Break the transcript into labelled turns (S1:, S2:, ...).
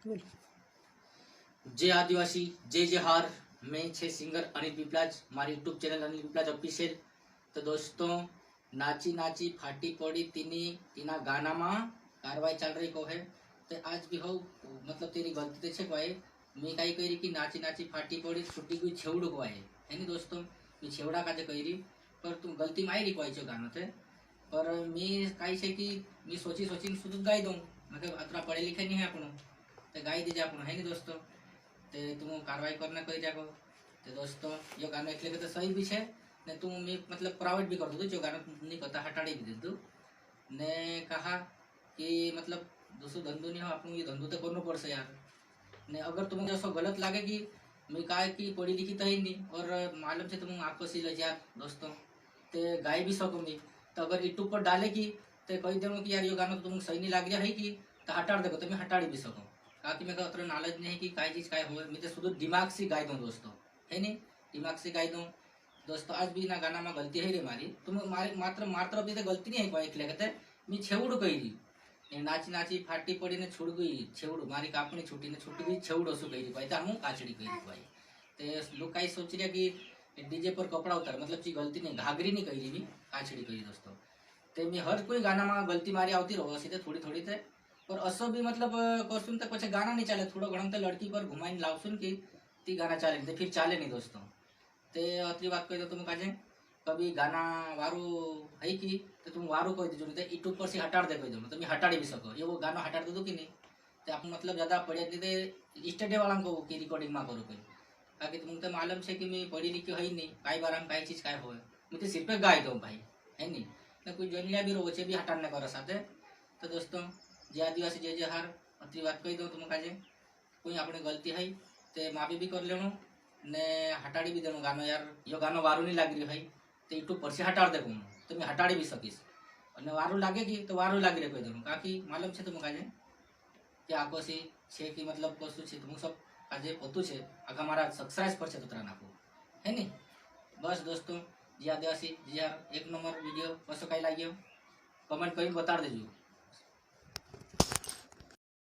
S1: बोल।
S2: जय आदिवासी जय जय हार। मैं छे सिंगर अनिल पिपलाज, मारी YouTube channel Anil Piplaj official. तो दोस्तों, नाची नाची फाटी पड़ी तीना गाना में कार्रवाई चल रही को है। तो आज भी हो मतलब तेरी गलती छे को है। मैं कई करी कि नाची नाची फाटी पड़ी छुट्टी कोई छेवड़ो को है नहीं दोस्तों। मैं छेवड़ा का करी पर तुम गलती में आई रही को गाना थे। पर मैं कई छे कि मैं सोची सोची शुद्ध गाई दूँ। मतलब अतरा पढ़े लिखे नहीं है अपनों, तो गाई दीजिए अपनों है नहीं दोस्तों। ते तुम कार्रवाई करना कही जाको। तो दोस्तों, यो गाना એટલે કે તો સહી બી છે ને તું मैं मतलब प्राइवेट भी कर दूँ जो गाना नहीं करता हटाड़ी भी दे दूँ ने कहा कि मतलब दूसरो धंधो नहीं हो आपको ये धंधो तो करना पड़से यार। ने अगर तुम्हें ऐसा गलत लगे कि मैं कहा कि पढ़ी लिखी तो ही नहीं और मालूम से तुम आपको सी लज यार दोस्तों, ते गाय भी सको मैं। तो अगर यूट्यूब पर डाले कि तो कही देना कि यार ये गाना तो तुमको सही नहीं लग रहा है कि तो हटा देखो तो मैं हटाड़ी भी सकूँ। बाकी मेरे को उतना नॉलेज नहीं है कि काय चीज काय हो, मैं तो शुद्ध दिमाग से गाई दूँ दोस्तों, है नहीं दिमाग से गाई दूँ दोस्तों। आज भी ना गाना में गलती है रे मारी, तुम मारी मात्र मात्र अभी तो गलती नहीं है कोई एक लेके मैं छेवड़ कही दी नाची नाची फाटी पड़ी ने छूट गई छेवड़ मारी कापनी छूटी ने छूटी गई छेवड़ शू कही भाई हूँ काचड़ी कही भाई। तो लोग कई सोच रहे कि डीजे पर कपड़ा उतार मतलब ची गलती नहीं घाघरी नहीं कही भी काचड़ी कही दोस्तों। तो मैं हर कोई गाना में गलती मारी आती रहो सीधे थोड़ी थोड़ी थे पर असो भी मतलब करसून तो पछे गाना नहीं चले थोड़ा घणो तो लड़की पर घुमाई लावसून कि ती गाना चाले नहीं फिर चाले नहीं दोस्तों। ते अतरी बात कही तो तुम काजे कभी गाना वारू है कि तो तुम वारू कही दीजिए नहीं तो यूट्यूब पर से हटाड़ दे कही दो तो मैं हटाड़ी भी सको ये वो गाना हटाड़ दो कि नहीं। तो आप मतलब ज़्यादा पढ़िया दीदे स्टडी वाला को की रिकॉर्डिंग में करो कोई ताकि तुमको तो मालूम है कि मैं पढ़ी लिखी है ही नहीं कई बार हम कई चीज़ काय हो मैं तो सिर्फ गाई दो भाई है नहीं ना कोई जनिया भी रोचे भी हटाने करो साथे। तो दोस्तों, जे आदिवासी जय जय हार अतरी बात कही दो तुम काजे कोई अपनी गलती है तो माफी भी कर लेनो ने हटाड़ी भी देनो गानो यार यो गानो वारू नहीं लाग रही है तो यूट्यूब पर से हटाड़ दे तो मैं हटाड़ी भी सकीश और वारू लागेगी तो वारू लाग रही कही देनो काकी मालूम है तुम काजे कि आको सी छे कि मतलब कशु छे तुम सब काजे पोतु छे आखा मारा सब्सक्राइब पर छे तो तरा नाखो है नहीं। बस दोस्तों, जी आदिवासी जी यार एक नंबर वीडियो कसो कई लाग्यो कमेंट करी बता देजो।